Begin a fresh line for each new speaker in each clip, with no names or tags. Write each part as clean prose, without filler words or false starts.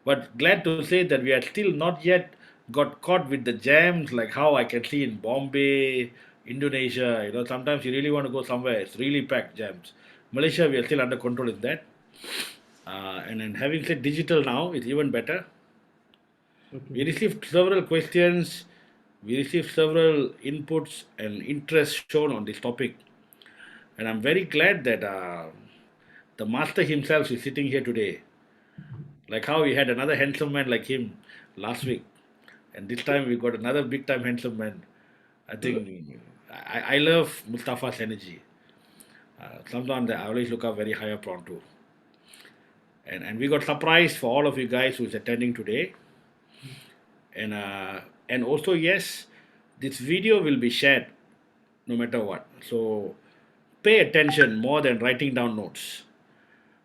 But glad to say that we are still not yet got caught with the jams like how I can see in Bombay, Indonesia. Sometimes you really want to go somewhere, it's really packed jams. Malaysia, we are still under control in that. And then having said digital now, it's even better. We
Okay.
received several questions, we received several inputs and interest shown on this topic. And I'm very glad that the master himself is sitting here today. Like how we had another handsome man like him last week. And this time we got another big time handsome man. I think I love Mustafa's energy. Sometimes I always look up very high up onto. And we got surprise for all of you guys who's attending today. And also yes, this video will be shared no matter what. So pay attention more than writing down notes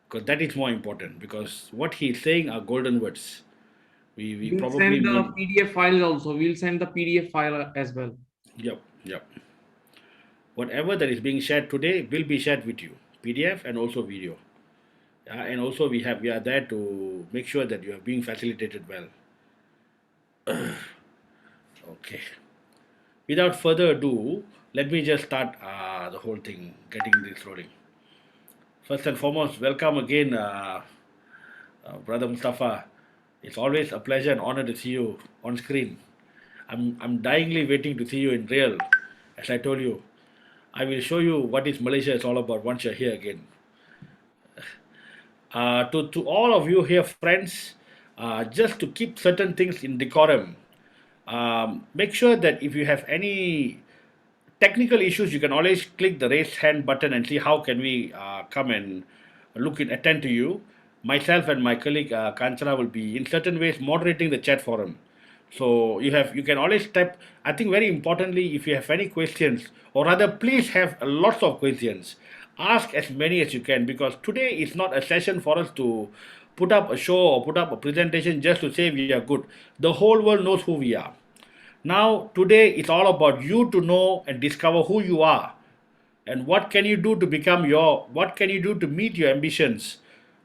because that is more important because what he's saying are golden words. We
We'll
probably
send the
mean.
PDF file also. We'll send the PDF file as well.
Yep, yep. Whatever that is being shared today will be shared with you, PDF and also video. And also we are there to make sure that you are being facilitated well. Okay. Without further ado, let me just start the whole thing, getting this rolling. First and foremost, welcome again, Brother Mustafa. It's always a pleasure and honor to see you on screen. I'm dyingly waiting to see you in real. As I told you, I will show you what is Malaysia is all about once you're here again. To all of you here, friends, just to keep certain things in decorum, make sure that if you have any technical issues, you can always click the raise hand button and see how can we come and attend to you. Myself and my colleague Kanchana will be in certain ways moderating the chat forum. So you can always type. I think very importantly, if you have any questions, or rather, please have lots of questions. Ask as many as you can because today is not a session for us to put up a show or put up a presentation just to say we are good. The whole world knows who we are. Now, today it's all about you to know and discover who you are and what can you do to what can you do to meet your ambitions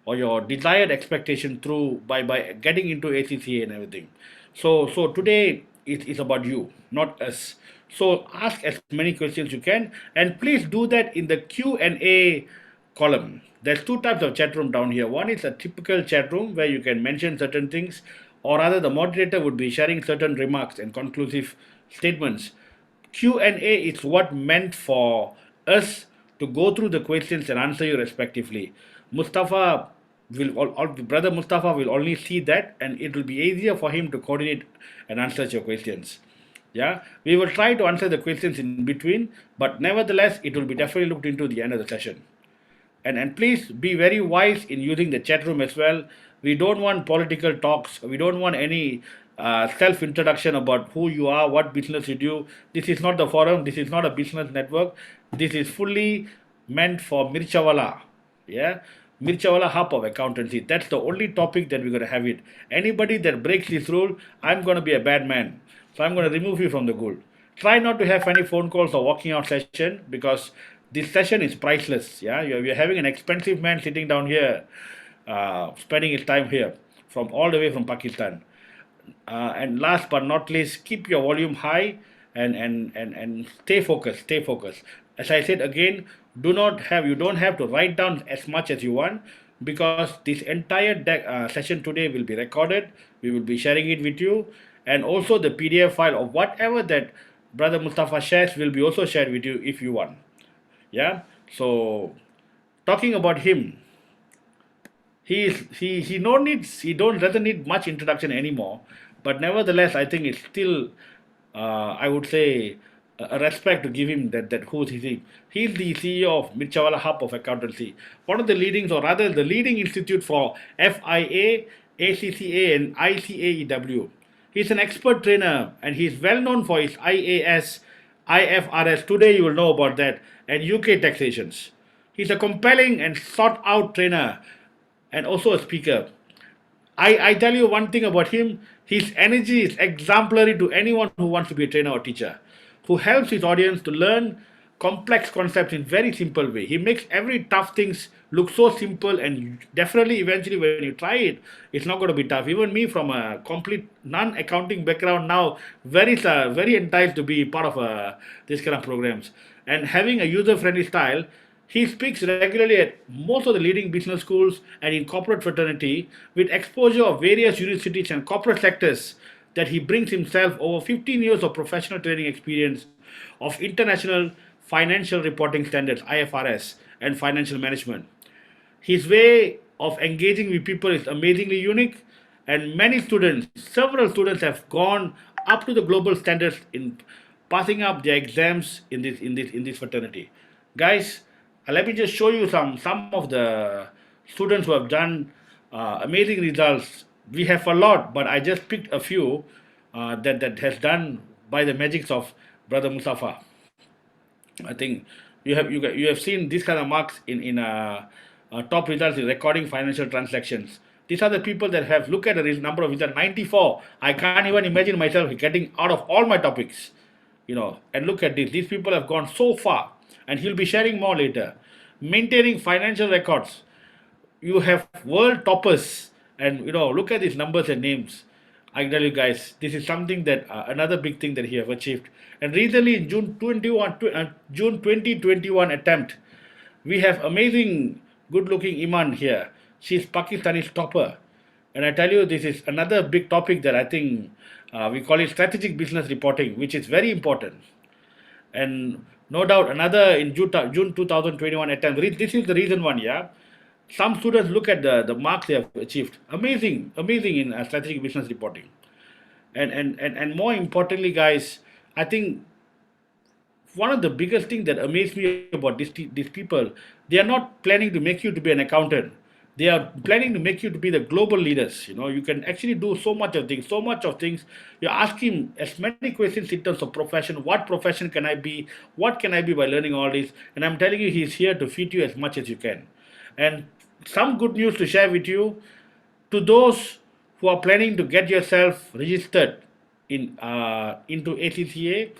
or your desired expectation through by getting into ACCA and everything. So today it's about you, not us. So ask as many questions you can, and please do that in the Q&A column. There's two types of chat room down here. One is a typical chat room where you can mention certain things, or rather the moderator would be sharing certain remarks and conclusive statements. Q&A is what meant for us to go through the questions and answer you respectively. Mustafa Brother Mustafa will only see that, and it will be easier for him to coordinate and answer your questions. Yeah, we will try to answer the questions in between, but nevertheless, it will be definitely looked into the end of the session. And please be very wise in using the chat room as well. We don't want political talks. We don't want any self introduction about who you are, what business you do. This is not the forum. This is not a business network. This is fully meant for Mirchawala. Yeah. Mirchawala hub of accountancy. That's the only topic that we're going to have it. Anybody that breaks this rule, I'm going to be a bad man. So I'm going to remove you from the goal. Try not to have any phone calls or walking out session because this session is priceless. Yeah, you're having an expensive man sitting down here, spending his time here from all the way from Pakistan. And last but not least, keep your volume high and stay focused. Stay focused. As I said again, you don't have to write down as much as you want because this entire session today will be recorded. We will be sharing it with you, and also the PDF file of whatever that Brother Mustafa shares will be also shared with you if you want. Yeah. So talking about him, he no needs he don't doesn't need much introduction anymore. But nevertheless, I think it's still I would say a respect to give him that who's he. He's the CEO of Mirchawala Hub of Accountancy, one of the leading, or rather the leading institute for FIA, ACCA, and ICAEW. He's an expert trainer and he's well known for his IAS, IFRS. Today you will know about that, and UK taxations. He's a compelling and sought out trainer and also a speaker. I tell you one thing about him, his energy is exemplary to anyone who wants to be a trainer or teacher, who helps his audience to learn, complex concepts in very simple way. He makes every tough things look so simple, and definitely eventually when you try it, it's not going to be tough. Even me from a complete non-accounting background now, very enticed to be part of this kind of programs. And having a user-friendly style, he speaks regularly at most of the leading business schools and in corporate fraternity with exposure of various universities and corporate sectors that he brings himself over 15 years of professional training experience of international financial reporting standards IFRS and financial management. His way of engaging with people is amazingly unique, and many students, several students, have gone up to the global standards in passing up their exams in this fraternity. Guys, let me just show you some of the students who have done amazing results. We have a lot, but I just picked a few that has done by the magics of Brother Mustafa. I think you have seen these kind of marks in top results in recording financial transactions. These are the people that have look at the number of results 94. I can't even imagine myself getting out of all my topics, and look at this. These people have gone so far, and he'll be sharing more later. Maintaining financial records, you have world toppers, and look at these numbers and names. I tell you guys, this is something that another big thing that he have achieved. And recently in June 2021 attempt, we have amazing good looking Iman here. She's Pakistani's topper. And I tell you, this is another big topic that I think we call it strategic business reporting, which is very important. And no doubt another in June 2021 attempt. This is the reason one, yeah. Some students look at the marks they have achieved. Amazing in strategic business reporting. And more importantly, guys, I think one of the biggest things that amazed me about these people, they are not planning to make you to be an accountant. They are planning to make you to be the global leaders. You can actually do so much of things. You ask him as many questions in terms of profession. What profession can I be? What can I be by learning all this? And I'm telling you, he's here to feed you as much as you can. And some good news to share with you, to those who are planning to get yourself registered into ACCA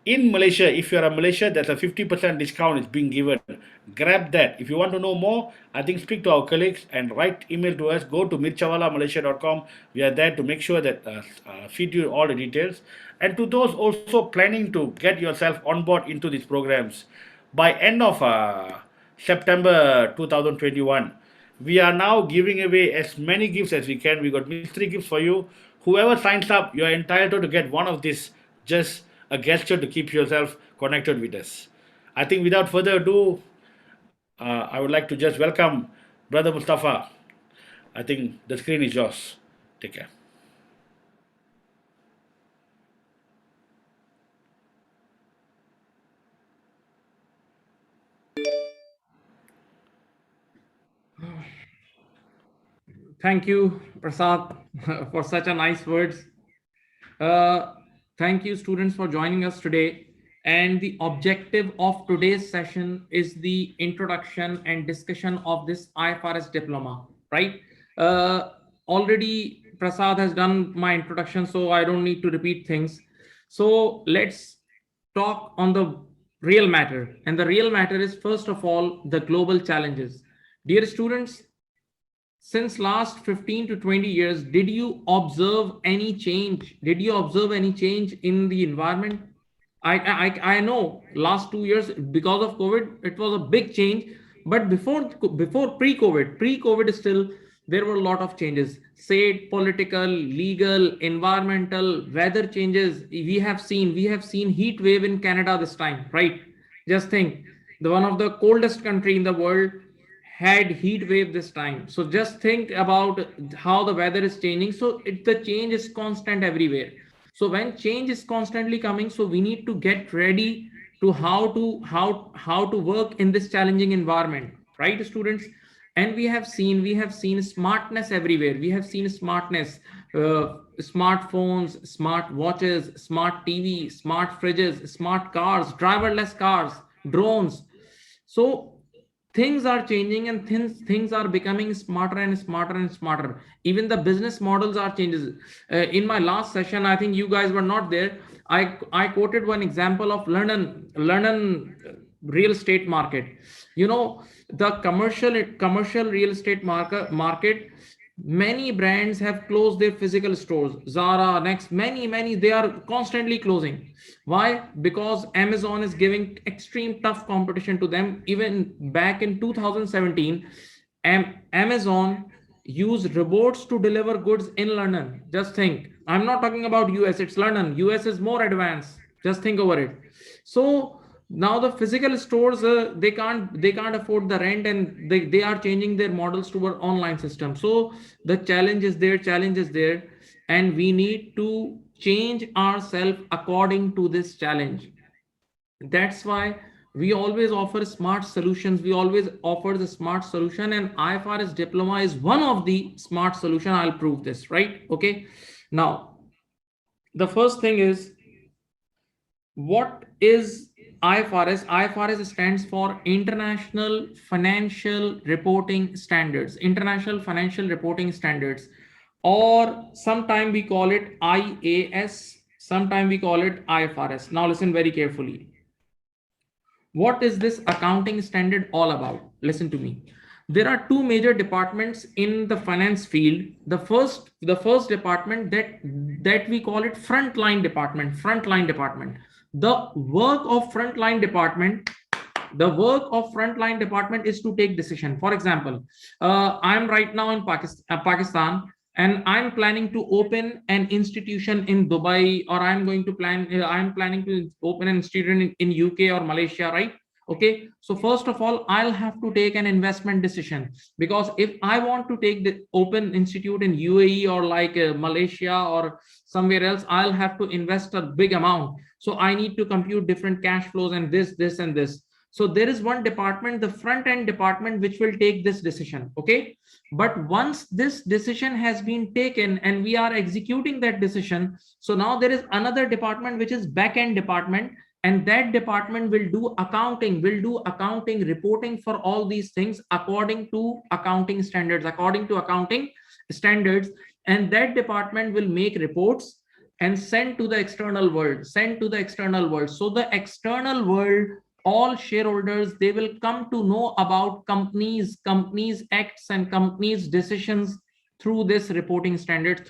in Malaysia. If you're a Malaysia, there's a 50% discount is being given. Grab that. If you want to know more, I think speak to our colleagues and write email to us. Go to mirchawalamalaysia.com. We are there to make sure that feed you all the details. And to those also planning to get yourself on board into these programs, by end of September 2021, we are now giving away as many gifts as we can. We got mystery gifts for you. Whoever signs up, you're entitled to get one of these, just a gesture to keep yourself connected with us. I think without further ado, I would like to just welcome Brother Mustafa. I think the screen is yours. Take care.
Thank you, Prasad, for such a nice words. Uh, Thank you, students, for joining us today. And the objective of today's session is the introduction and discussion of this IFRS diploma, right? Uh, Already Prasad has done my introduction, so I don't need to repeat things. So let's talk on the real matter. And the real matter is, first of all, the global challenges. Dear students, since last 15 to 20 years, did you observe any change? Did you observe any change in the environment? I know last 2 years because of COVID, it was a big change. But before pre-COVID still there were a lot of changes. Say it political, legal, environmental, weather changes. We have seen heat wave in Canada this time, right? Just think, the one of the coldest country in the world had heat wave this time. So just think about how the weather is changing. So the change is constant everywhere. So when change is constantly coming, so we need to get ready to how to work in this challenging environment, right, students? And we have seen smartness everywhere. We have seen smartness, smartphones, smart watches, smart TV, smart fridges, smart cars, driverless cars, drones. So things are changing and things are becoming smarter and smarter and smarter. Even the business models are changes. In my last session, I think you guys were not there. I quoted one example of London real estate market. You know, the commercial real estate market, many brands have closed their physical stores. Zara, Next, many, they are constantly closing. Why? Because Amazon is giving extreme tough competition to them. Even back in 2017, Amazon used robots to deliver goods in London. Just think. I'm not talking about US, it's London. US is more advanced. Just think over it. So now the physical stores, they can't afford the rent, and they are changing their models to our online system. So the challenge is there, and we need to change ourselves according to this challenge. That's why we always offer smart solutions. We always offer the smart solution, and IFRS diploma is one of the smart solution. I'll prove this, right? Okay. Now, the first thing is, what is IFRS? IFRS stands for International Financial Reporting Standards. International Financial Reporting Standards, or sometime we call it IAS, sometime we call it IFRS. Now listen very carefully. What is this accounting standard all about? Listen to me. There are two major departments in the finance field. The first department, that we call it frontline department. Frontline department. The work of frontline department is to take decision. For example, I'm right now in Pakistan, and I'm planning to open an institution in Dubai, or I'm planning to open an institution in UK or Malaysia, right? Okay, so first of all, I'll have to take an investment decision, because if I want to take the open institute in UAE or like Malaysia or somewhere else, I'll have to invest a big amount. So I need to compute different cash flows and this and this. So there is one department, the front end department, which will take this decision. Okay, but once this decision has been taken and we are executing that decision, so now there is another department, which is back end department, and that department will do accounting, reporting for all these things according to accounting standards. And that department will make reports and send to the external world. So the external world, all shareholders, they will come to know about companies acts and companies decisions through this reporting standard.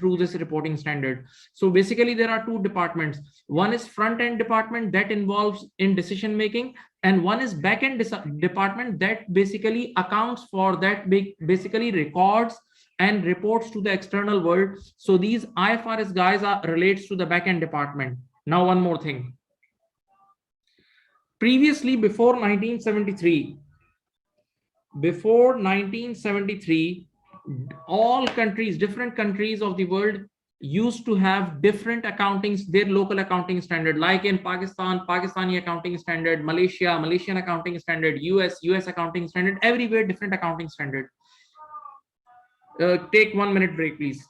So basically there are two departments. One is front end department that involves in decision making, and one is back end department that basically accounts for that, basically records and reports to the external world. So these IFRS guys relates to the back end department. Now one more thing. Previously, before 1973, all countries, different countries of the world used to have different accountings, their local accounting standard. Like in Pakistan, Pakistani accounting standard; Malaysia, Malaysian accounting standard; US accounting standard. Everywhere different accounting standard. Take 1 minute break, please.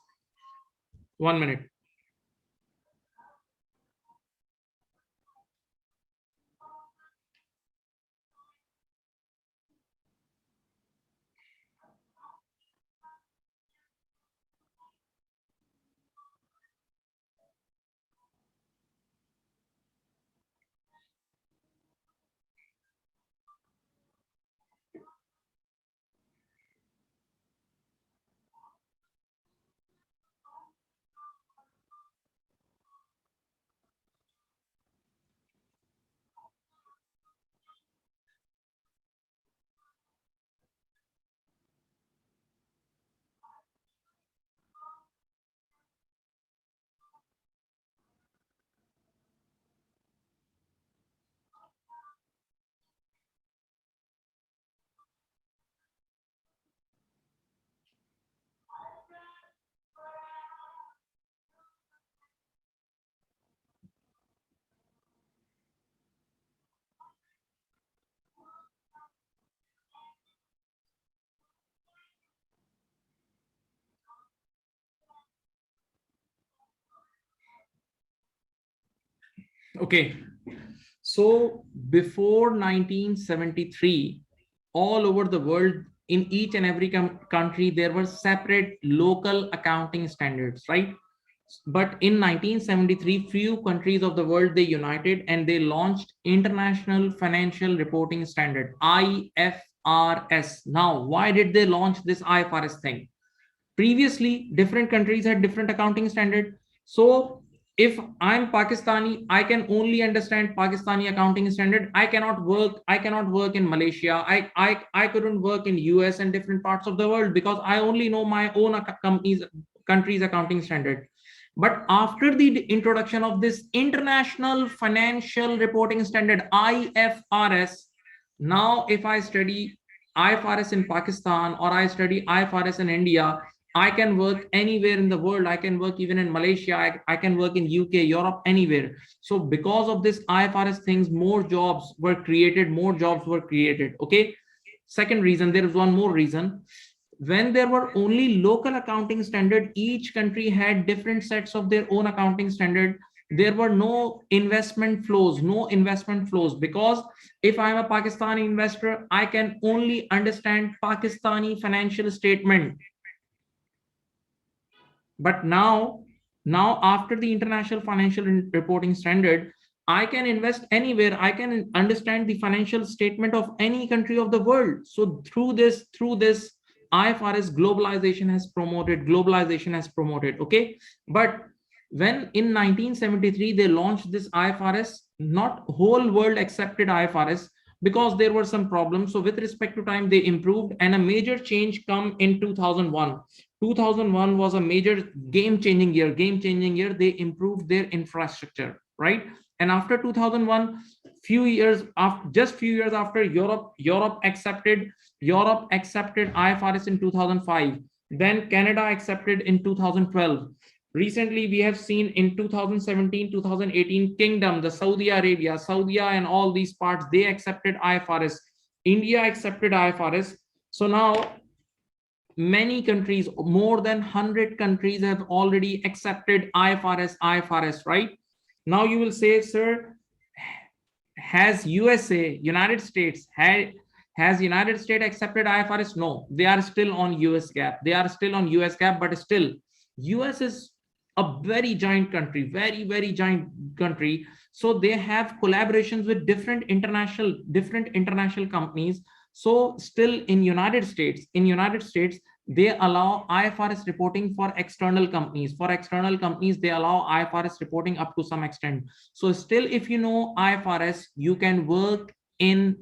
1 minute. Okay, so before 1973, all over the world, in each and every country, there were separate local accounting standards, right? But in 1973, few countries of the world, they united and they launched International Financial Reporting Standard, IFRS. Now, why did they launch this IFRS thing? Previously, different countries had different accounting standard. So if I'm Pakistani, I can only understand Pakistani accounting standard. I cannot work in Malaysia. I couldn't work in US and different parts of the world because I only know my own country's accounting standard. But after the introduction of this International Financial Reporting Standard, IFRS, now if I study IFRS in Pakistan or I study IFRS in India, I can work anywhere in the world. I can work even in Malaysia. I can work in UK, Europe, anywhere. So because of this IFRS things, more jobs were created. More jobs were created. Okay. Second reason, there is one more reason. When there were only local accounting standard, each country had different sets of their own accounting standard. There were no investment flows, because if I'm a Pakistani investor, I can only understand Pakistani financial statement. But now after the International Financial Reporting Standard, I can invest anywhere. I can understand the financial statement of any country of the world. So through this IFRS, globalization has promoted. Okay. But when in 1973 they launched this IFRS, not whole world accepted IFRS because there were some problems. So with respect to time, they improved, and a major change come in 2001. 2001 was a major game-changing year. They improved their infrastructure, right? And after 2001, few years after, Europe accepted IFRS in 2005. Then Canada accepted in 2012. Recently, we have seen in 2017, 2018, Kingdom, the Saudi Arabia and all these parts, they accepted IFRS. India accepted IFRS. So now many countries, more than 100 countries have already accepted IFRS, right? Now you will say, sir, has United States accepted IFRS? No, they are still on US GAAP. But still, US is a very giant country, very giant country. So they have collaborations with different international companies. So still in United States, they allow IFRS reporting for external companies. They allow IFRS reporting up to some extent. So still, if you know IFRS, you can work in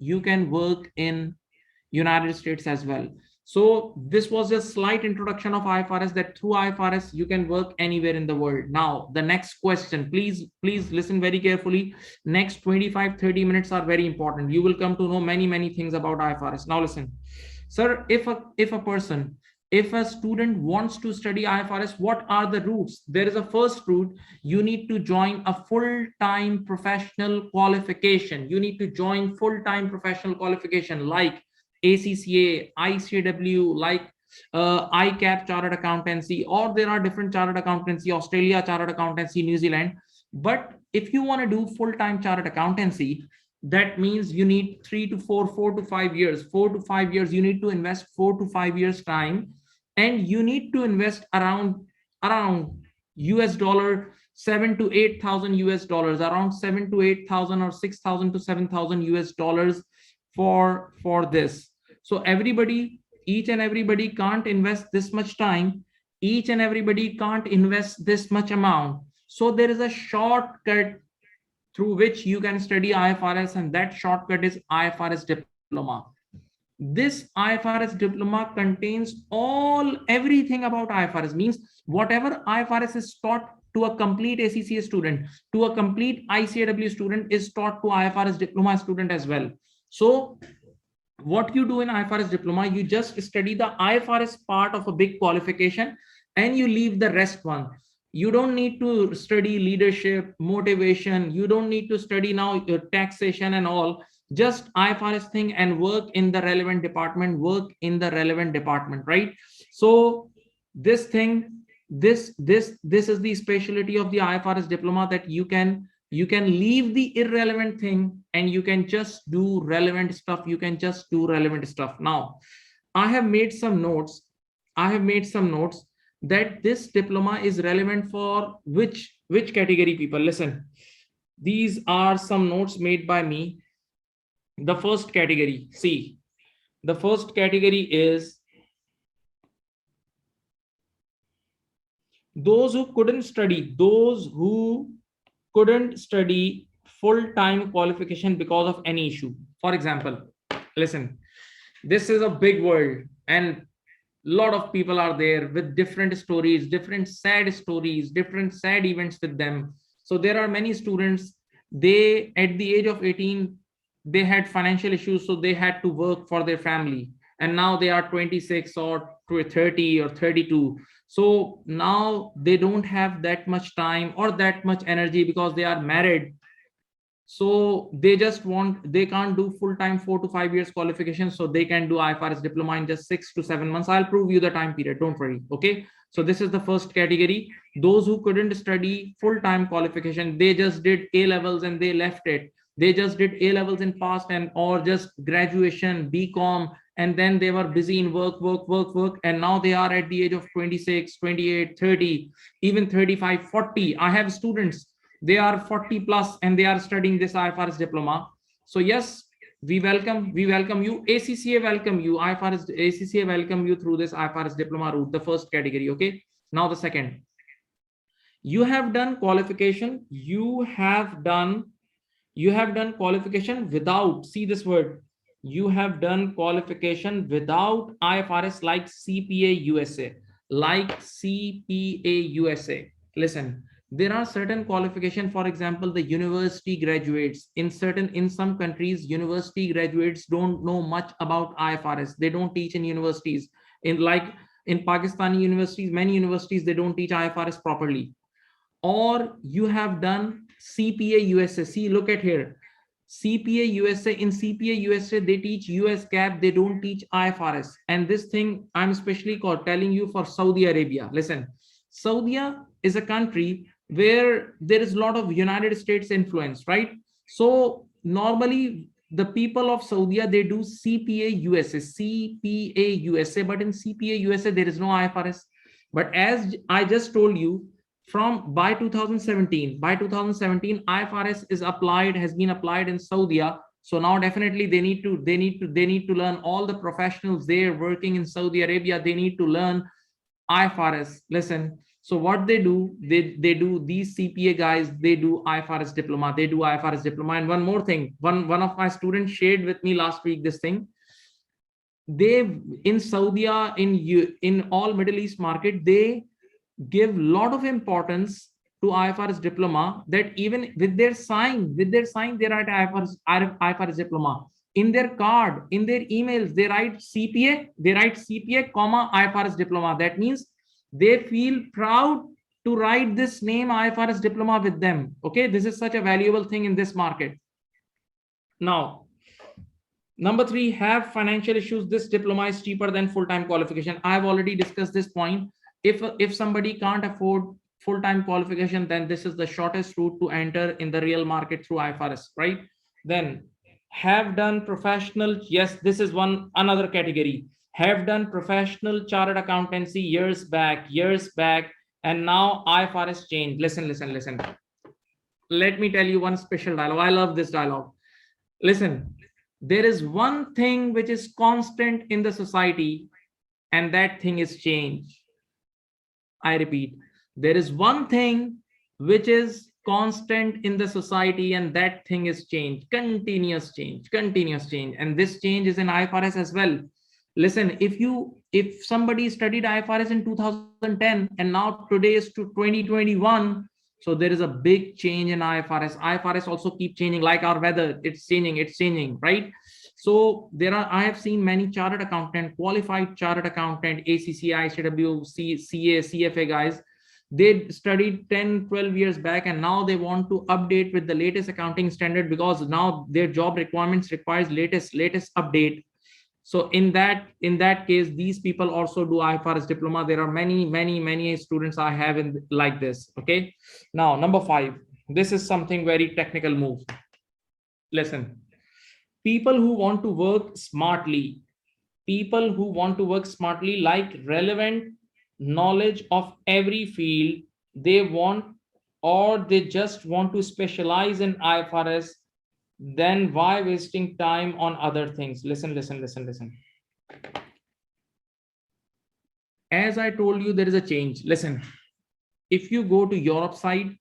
United States as well. So this was a slight introduction of IFRS, that through IFRS you can work anywhere in the world. Now the next question, please listen very carefully. Next 25-30 minutes are very important. You will come to know many things about IFRS. Now listen, sir, if a student wants to study IFRS, what are the routes? There is a first route. You need to join a full-time professional qualification. Like ACCA, ICW, like ICAP Chartered Accountancy, or there are different Chartered Accountancy, Australia Chartered Accountancy, New Zealand. But if you want to do full-time Chartered Accountancy, that means you need 4 to 5 years. 4 to 5 years, you need to invest 4 to 5 years time, and you need to invest around US dollar 7 to 8,000 US dollars, around 7 to 8,000 or 6,000 to 7,000 US dollars for this. So each and everybody can't invest this much time. Each and everybody can't invest this much amount. So there is a shortcut through which you can study IFRS, and that shortcut is IFRS Diploma. This IFRS Diploma contains everything about IFRS. Means whatever IFRS is taught to a complete ACCA student, to a complete ICAW student, is taught to IFRS Diploma student as well. So what you do in IFRS Diploma, you just study the IFRS part of a big qualification and you leave the rest one. You don't need to study leadership, motivation. You don't need to study now your taxation and all. Just IFRS thing and work in the relevant department, right? So this thing, this is the specialty of the IFRS Diploma, that you can You can leave the irrelevant thing and you can just do relevant stuff. You can just do relevant stuff. Now, I have made some notes. I have made some notes that this diploma is relevant for which category people. Listen, these are some notes made by me. The first category, see, the first category is those who couldn't study, those who couldn't study full-time qualification because of any issue. For example, listen, this is a big world and lot of people are there with different stories, different sad stories, different sad events with them. So there are many students, they at the age of 18 they had financial issues, so they had to work for their family, and now they are 26 or 30 or 32. So now they don't have that much time or that much energy because they are married. So they just want, they can't do full-time 4 to 5 years qualification, so they can do IFRS diploma in just 6 to 7 months. I'll prove you the time period, don't worry. Okay, so this is the first category, those who couldn't study full-time qualification. They just did A levels and they left it. They just did A levels in past and or just graduation BCom, and then they were busy in work, and now they are at the age of 26, 28, 30, even 35, 40. I have students, they are 40 plus and they are studying this IFRS diploma. So yes, we welcome you. ACCA welcome you. IFRS ACCA welcome you through this IFRS diploma route. The first category. Okay. Now the second. You have done qualification. You have done qualification without. See this word. You have done qualification without IFRS, like CPA USA. Like CPA USA. Listen, there are certain qualification. For example, the university graduates in some countries, university graduates don't know much about IFRS. They don't teach in universities. In Pakistani universities, many universities, they don't teach IFRS properly. Or you have done CPA USA. See, look at here, CPA USA. In CPA USA, they teach US GAAP, they don't teach IFRS. And this thing I'm especially telling you for Saudi Arabia. Listen, Saudi is a country where there is a lot of United States influence, right? So normally the people of Saudi, they do CPA USA, but in CPA USA there is no IFRS. But as I just told you, from by 2017 IFRS has been applied in Saudi. So now definitely they need to learn. All the professionals there working in Saudi Arabia, they need to learn IFRS. Listen, so what they do, they do, these CPA guys, they do IFRS diploma. And one more thing, one of my students shared with me last week this thing. They in Saudi, in all Middle East market, they give lot of importance to IFRS diploma, that even with their sign they write IFRS diploma. In their card, in their emails, they write CPA comma IFRS diploma. That means they feel proud to write this name IFRS diploma with them. Okay, this is such a valuable thing in this market. Now, number 3, have financial issues. This diploma is cheaper than full-time qualification. I have already discussed this point. If somebody can't afford full-time qualification, then this is the shortest route to enter in the real market through IFRS, right? Then have done professional. Yes, this is another category. Have done professional chartered accountancy years back, and now IFRS changed. Listen. Let me tell you one special dialogue. I love this dialogue. Listen, there is one thing which is constant in the society, and that thing is change. I repeat, there is one thing which is constant in the society, and that thing is change, continuous change. And this change is in IFRS as well. Listen, if somebody studied IFRS in 2010 and now today is to 2021, so there is a big change in IFRS. IFRS also keep changing, like our weather. It's changing, right? So I have seen many chartered accountant, qualified chartered accountant, ACCA, ICW, CA, CFA guys. They studied 10, 12 years back, and now they want to update with the latest accounting standard because now their job requirements requires latest update. So in that case, these people also do IFRS diploma. There are many students I have in like this. Okay. Now, number 5. This is something very technical move. Listen, people who want to work smartly, people who want to work smartly, like relevant knowledge of every field they want, or they just want to specialize in IFRS, then why wasting time on other things? Listen, listen, listen, listen. As I told you, there is a change. Listen, if you go to Europe side,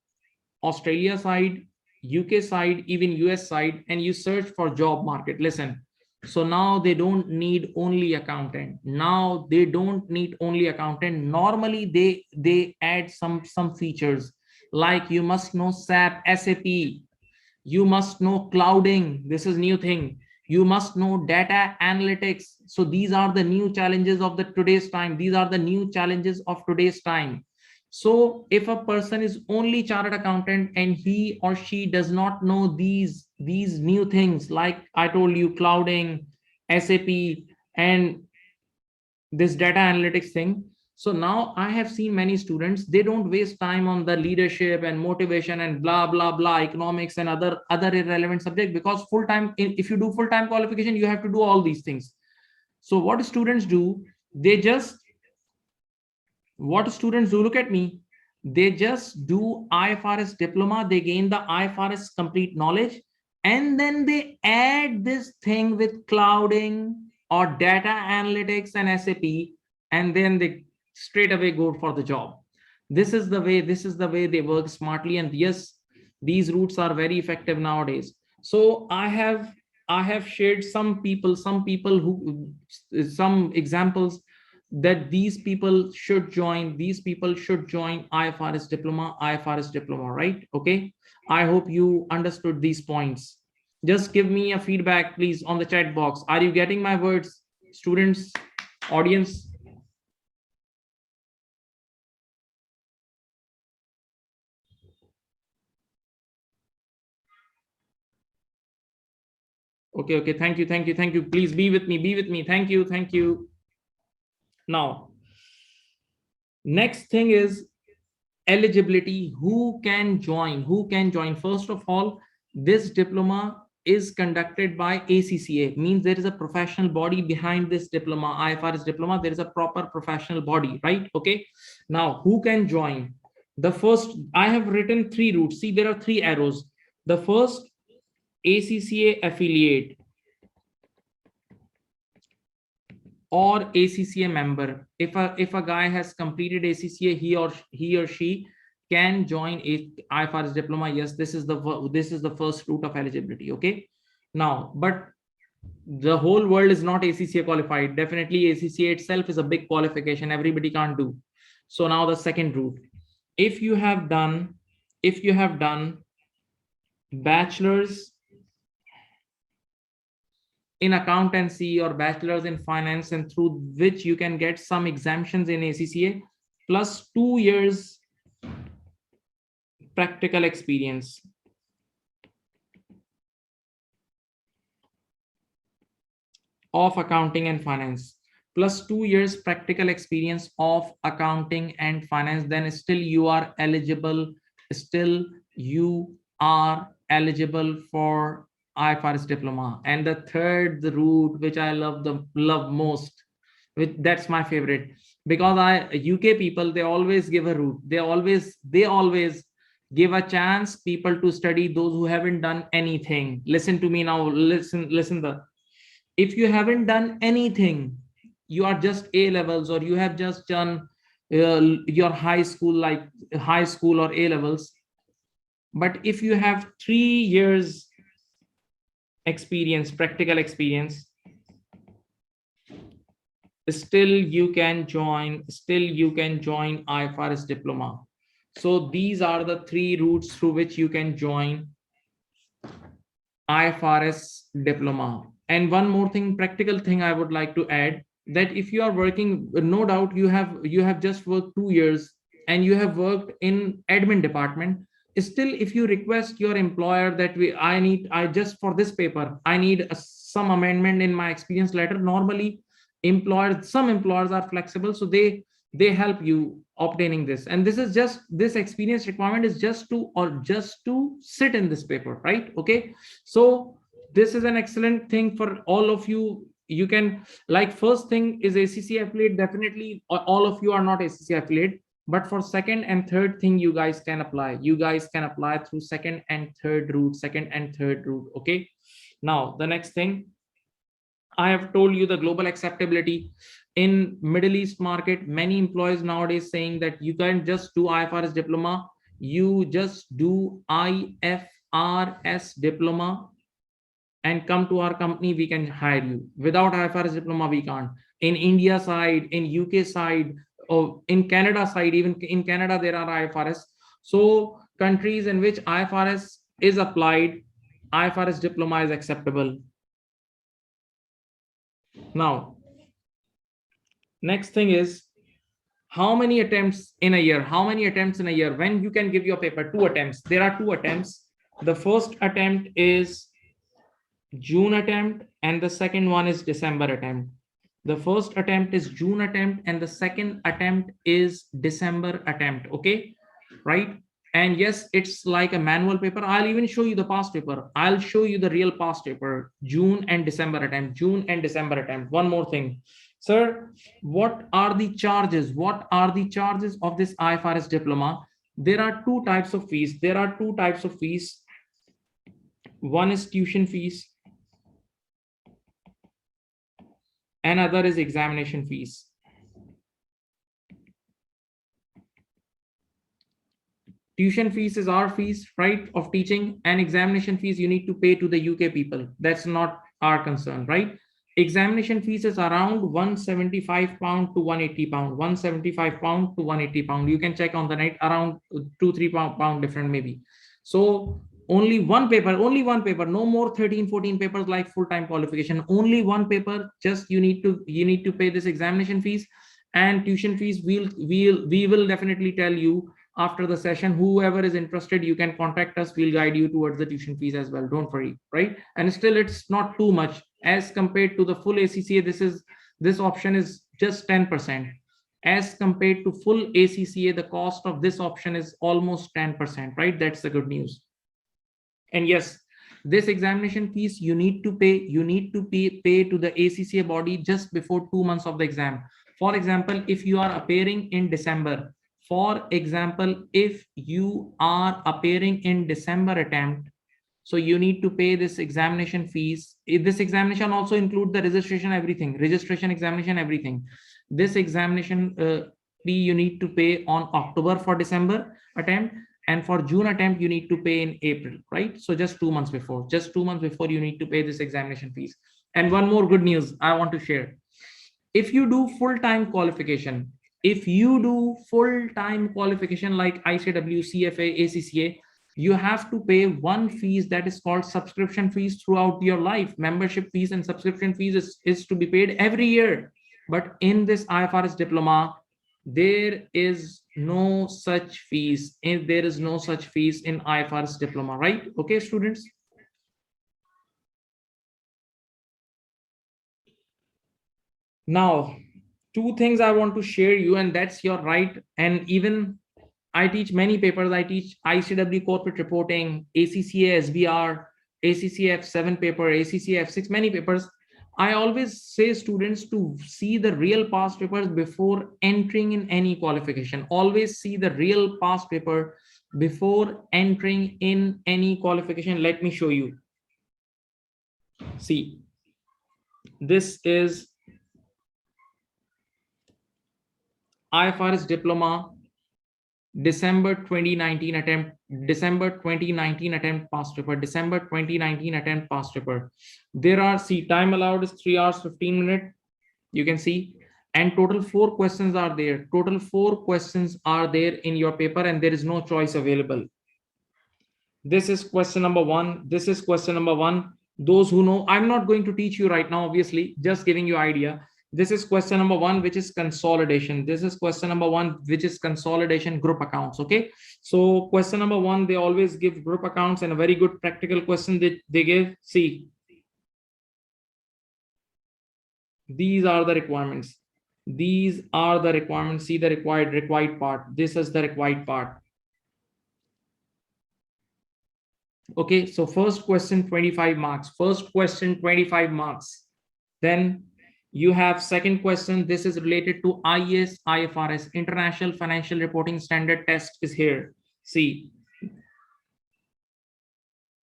Australia side, UK side, even US side, and you search for job market, listen. So now they don't need only accountant. Now they don't need only accountant. Normally they add some features like you must know SAP, SAP, you must know clouding. This is new thing. You must know data analytics. So these are the new challenges of the today's time. These are the new challenges of today's time. So if a person is only chartered accountant and he or she does not know these new things, like I told you, clouding, SAP, and this data analytics thing. So now I have seen many students, they don't waste time on the leadership and motivation and blah blah blah, economics and other irrelevant subject, because full time, if you do full time qualification, you have to do all these things. So what students do, they just, what students do, look at me, they just do IFRS diploma, they gain the IFRS complete knowledge, and then they add this thing with clouding or data analytics and SAP, and then they straight away go for the job. This is the way, this is the way they work smartly. And yes, these routes are very effective nowadays. So I have shared some people who, some examples that these people should join, IFRS diploma, right? Okay, I hope you understood these points. Just give me a feedback please on the chat box. Are you getting my words, students, audience? Okay, thank you, please be with me, thank you. Now, next thing is eligibility. Who can join? First of all, this diploma is conducted by ACCA, means there is a professional body behind this diploma, IFRS diploma. There is a proper professional body, right? Okay, now who can join? The first, I have written three routes. See, there are three arrows. The first, ACCA affiliate or ACCA member. If a guy has completed ACCA, he or she can join a IFRS diploma. Yes, this is the first route of eligibility. Okay, now, but the whole world is not ACCA qualified. Definitely ACCA itself is a big qualification, everybody can't do. So now the second route, if you have done bachelor's in accountancy or bachelor's in finance, and through which you can get some exemptions in ACCA, plus 2 years practical experience. Of accounting and finance, plus 2 years practical experience of accounting and finance, then still you are eligible, for IFRS diploma. And the third route, which I love most, that's my favorite, because UK people, they always give a route. They always give a chance people to study, those who haven't done anything. Listen to me now, listen. If you haven't done anything, you are just A levels, or you have just done your high school or A levels. But if you have 3 years experience, practical experience, still you can join IFRS diploma. So these are the three routes through which you can join IFRS diploma. And one more thing, practical thing I would like to add, that if you are working, no doubt you have just worked 2 years and you have worked in admin department. Still, if you request your employer that I just for this paper, I need some amendment in my experience letter. Normally, some employers are flexible, so they they help you obtaining this. And this is just, this experience requirement is just to sit in this paper, right? Okay, so this is an excellent thing for all of you. You can, like, first thing is ACCA affiliate. Definitely all of you are not ACCA affiliate, but for second and third thing, you guys can apply. You guys can apply through second and third route. Okay, now the next thing, I have told you the global acceptability in Middle East market. Many employees nowadays saying that you can't just do IFRS diploma, you just do IFRS diploma and come to our company, we can hire you. Without IFRS diploma, we can't. In India side, in UK side, or in Canada side, even in Canada, there are IFRS. So countries in which IFRS is applied, IFRS diploma is acceptable. Now, next thing is, how many attempts in a year? How many attempts in a year? When you can give your paper? 2 attempts. There are 2 attempts. The first attempt is June attempt and the second one is December attempt. The first attempt is June attempt and the second attempt is December attempt. Okay, right? And yes, it's like a manual paper. I'll even show you the past paper. I'll show you the real past paper, June and December attempt, June and December attempt. One more thing, sir, what are the charges? What are the charges of this IFRS diploma? There are 2 types of fees. There are 2 types of fees. One is tuition fees, another is examination fees. Tuition fees is our fees, right, of teaching, and examination fees you need to pay to the UK people. That's not our concern, right? Examination fees is around £175 to £180, £175 to £180. You can check on the net, around £2-3 different maybe. So only one paper, no more 13-14 papers like full-time qualification. Only one paper. Just you need to pay this examination fees, and tuition fees we will definitely tell you after the session. Whoever is interested, you can contact us. We'll guide you towards the tuition fees as well. Don't worry, right? And still, it's not too much as compared to the full ACCA. This option is just 10%. As compared to full ACCA, the cost of this option is almost 10%, right? That's the good news. And yes, this examination fees you need to pay. You need to pay to the ACCA body just before 2 months of the exam. For example, if you are appearing in December, for example, if you are appearing in December attempt, so you need to pay this examination fees. This examination also include the registration, everything, registration, examination, everything. This examination fee you need to pay on October for December attempt, and for June attempt you need to pay in April, right? So just 2 months before, you need to pay this examination fees. And one more good news I want to share. If you do full-time qualification, like ICW, CFA, ACCA, you have to pay one fees that is called subscription fees throughout your life. Membership fees and subscription fees is to be paid every year. But in this IFRS diploma, there is no such fees. There is no such fees in IFRS diploma, right? Okay, students. Now, 2 things I want to share you, and that's your right. And even I teach many papers. I teach ICW corporate reporting, ACCA SBR, ACCA F7 paper, ACCA F6, many papers. I always say students to see the real past papers before entering in any qualification. Always see the real past paper before entering in any qualification. Let me show you. See, this is IFRS diploma, December 2019 attempt, past paper, December 2019 attempt past paper. There are, see, time allowed is 3 hours 15 minutes. You can see, and total 4 questions are there. Total 4 questions are there in your paper, and there is no choice available. This is question number 1. This is question number 1. Those who know, I'm not going to teach you right now, obviously, just giving you idea. This is question number 1, which is consolidation. This is question number 1, which is consolidation group accounts. Okay, so question number 1, they always give group accounts, and a very good practical question that they give. See, these are the requirements. These are the requirements. See the required part. This is the required part. Okay, so first question 25 marks. First question 25 marks. Then you have second question. This is related to IFRS, International Financial Reporting Standard test is here. See,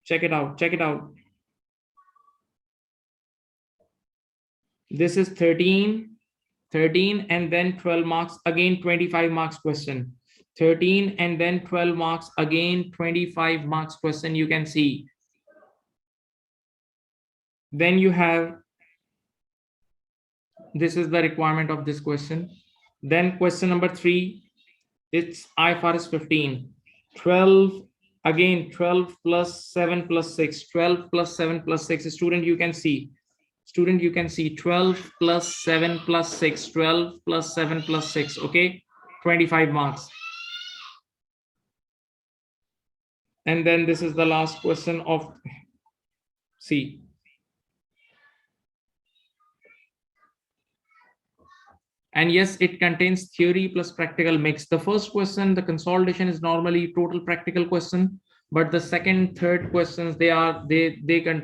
check it out. Check it out. This is 13 and then 12 marks, again 25 marks question. 13 and then 12 marks, again 25 marks question, you can see. Then you have, this is the requirement of this question. Then question number 3, it's IFRS 15. 12, again 12 plus 7 plus 6, 12 plus 7 plus 6. Student, you can see. 12 plus 7 plus 6, 12 plus 7 plus 6. Okay, 25 marks. And then this is the last question of C. And yes, it contains theory plus practical mix. The first question, the consolidation, is normally total practical question, but the second, third questions,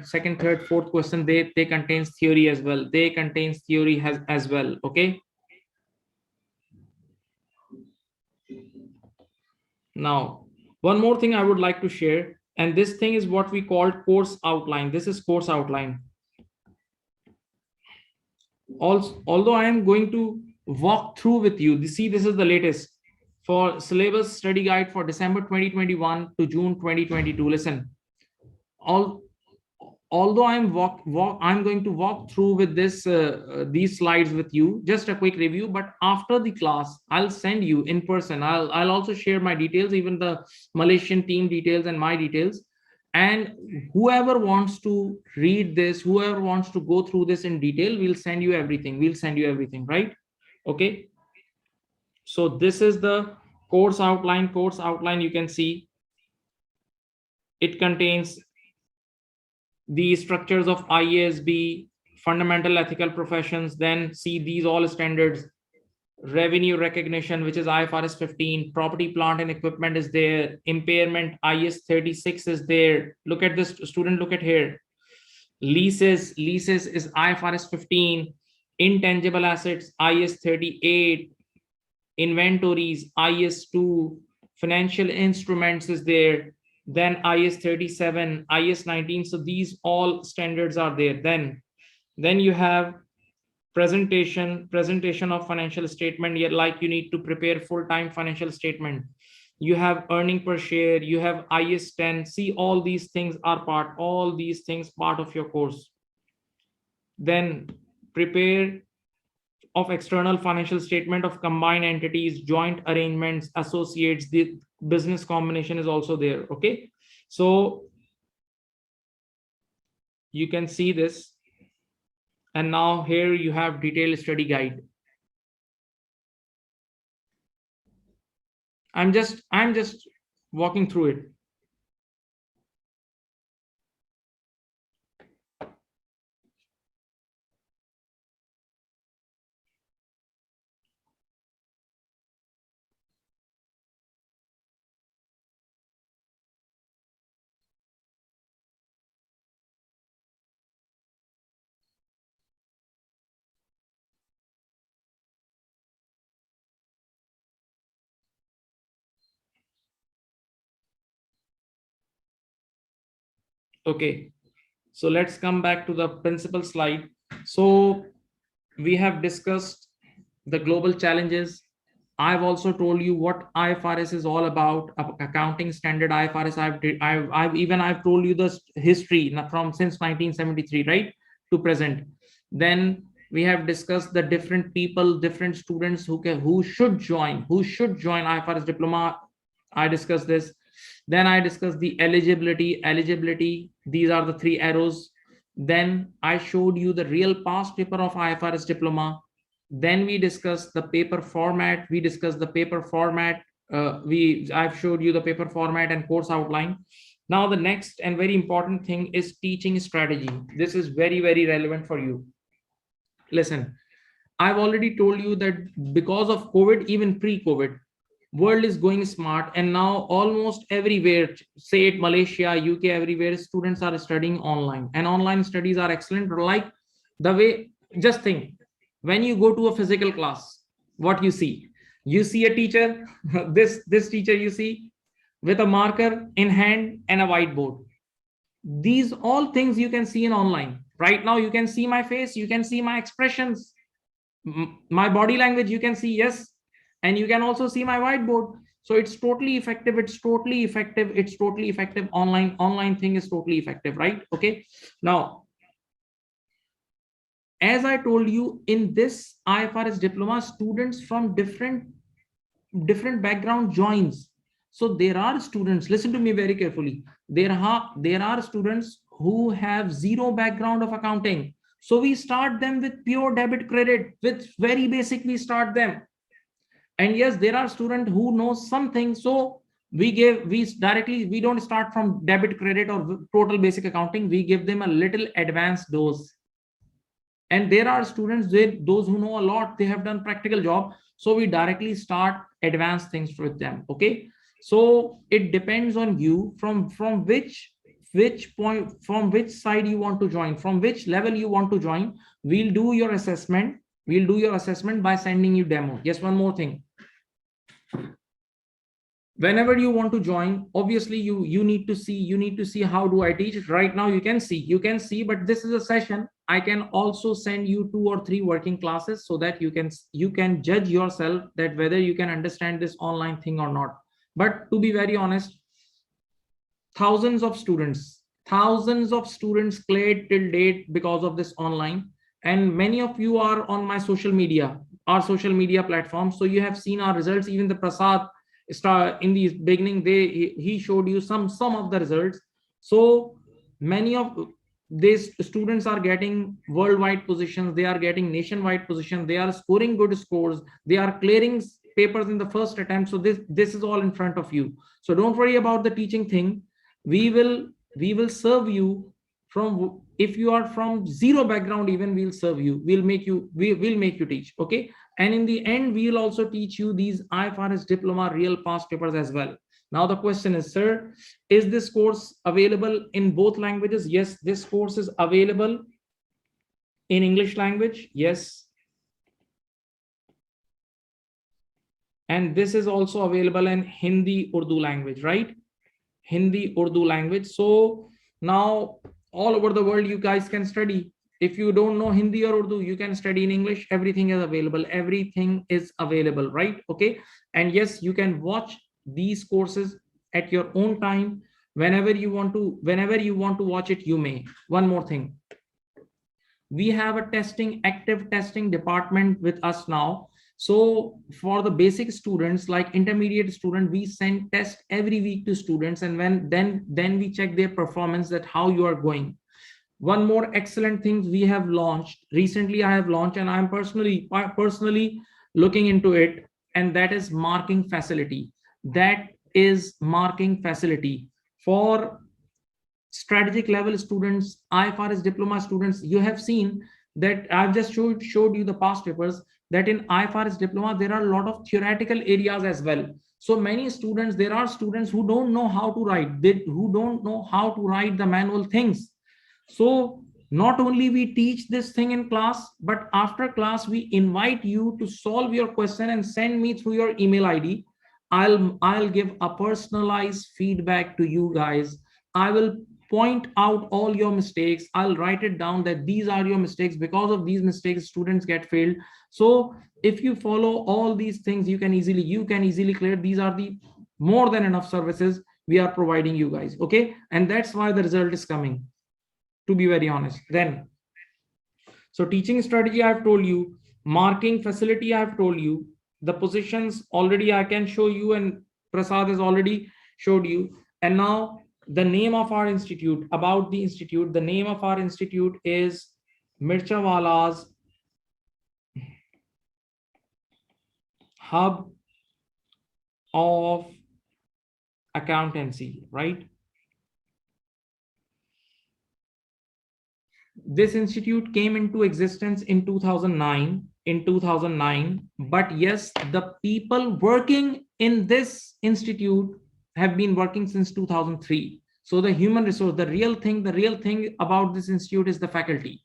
second, third, fourth question, they contains theory as well. They contains theory as well. Okay. Now, one more thing I would like to share, and this thing is what we call course outline. This is course outline. Also, although I am going to walk through with you, see, this is the latest for syllabus study guide for December 2021 to June 2022. Listen, although I'm going to walk through with this these slides with you, just a quick review, but after the class I'll send you in person. I'll also share my details, even the Malaysian team details and my details. And whoever wants to read this, whoever wants to go through this in detail, we'll send you everything, right? Okay, so this is the course outline. You can see it contains the structures of IASB, fundamental ethical professions. Then see these all standards, revenue recognition, which is IFRS 15, property, plant and equipment is there, impairment, IS 36 is there. Look at this, student, look at here. Leases is IFRS 15, intangible assets, IS 38, inventories, IS 2, financial instruments is there, then IS 37, IS 19. So these all standards are there. Then you have presentation of financial statement. Like you need to prepare full-time financial statement. You have earning per share, you have IS 10. See, all these things are part of your course. Then prepare of external financial statement of combined entities, joint arrangements, associates. The business combination is also there. Okay, so you can see this. And now here you have detailed study guide. I'm just walking through it. Okay, so let's come back to the principal slide. So we have discussed the global challenges. I've also told you what IFRS is all about, accounting standard IFRS. I've told you the history from since 1973, right, to present. Then we have discussed the different people, different students who should join IFRS diploma. I discussed this. Then I discussed the eligibility. These are the 3 arrows. Then I showed you the real past paper of IFRS diploma. Then we discussed the paper format. I've showed you the paper format and course outline. Now the next and very important thing is teaching strategy. This is very, very relevant for you. Listen, I've already told you that because of COVID, even pre-COVID, world is going smart, and now almost everywhere, say it Malaysia, UK, everywhere, students are studying online, and online studies are excellent. Like the way, just think, when you go to a physical class, what you see a teacher, this teacher you see with a marker in hand and a whiteboard. These all things you can see in online. Right now you can see my face, you can see my expressions, my body language, you can see, yes, and you can also see my whiteboard. So it's totally effective, it's totally effective. Online thing is totally effective, right? Okay, now, as I told you, in this IFRS diploma, students from different background joins. So there are students, listen to me very carefully, there are students who have zero background of accounting. So we start them with pure debit credit, with very basic, we start them. And yes, there are students who know something, so we don't start from debit credit or total basic accounting, we give them a little advanced dose. And there are students, those who know a lot, they have done practical job, so we directly start advanced things with them. Okay, so it depends on you from which point, from which side you want to join, from which level you want to join. We'll do your assessment by sending you demo. Yes, one more thing, whenever you want to join, obviously you need to see how do I teach. Right now you can see, but this is a session. I can also send you 2 or 3 working classes, so that you can judge yourself that whether you can understand this online thing or not. But to be very honest, thousands of students cleared till date because of this online. And many of you are on my social media, our social media platform, so you have seen our results. Even the Prasad star in the beginning, he showed you some of the results. So many of these students are getting worldwide positions, they are getting nationwide positions, they are scoring good scores, they are clearing papers in the first attempt. So this is all in front of you. So don't worry about the teaching thing. We will serve you. From if you are from zero background, even we'll serve you, we'll make you teach. Okay, and in the end we'll also teach you these IFRS diploma real past papers as well. Now the question is, sir, is this course available in both languages? Yes, this course is available in English language, yes, and this is also available in Hindi Urdu language, right? Hindi Urdu language. So now all over the world you guys can study. If you don't know Hindi or Urdu, you can study in English. Everything is available. Everything is available, right? Okay. And yes, you can watch these courses at your own time. Whenever you want to watch it, you may. One more thing, we have a active testing department with us now. So for the basic students, like intermediate student, we send test every week to students, and then we check their performance, that how you are going. One more excellent thing we have launched recently, I have launched, and I'm personally looking into it, and that is marking facility. That is marking facility for strategic level students, IFRS diploma students. You have seen that I've just showed you the past papers, that in IFRS diploma there are a lot of theoretical areas as well. So many students, there are students who don't know how to write, who don't know how to write the manual things. So not only we teach this thing in class, but after class we invite you to solve your question and send me through your email ID. I'll give a personalized feedback to you guys. I will point out all your mistakes. I'll write it down that these are your mistakes. Because of these mistakes, students get failed. So if you follow all these things, you can easily clear. These are the more than enough services we are providing you guys. Okay, and that's why the result is coming, to be very honest. Then, so teaching strategy I've told you, marking facility I've told you, the positions already I can show you, and Prasad has already showed you. And now the name of our institute, about the institute, the name of our institute is Mirchawala's Hub of Accountancy, right? This institute came into existence in 2009 in 2009, but yes, the people working in this institute have been working since 2003. So the human resource, the real thing about this institute is the faculty.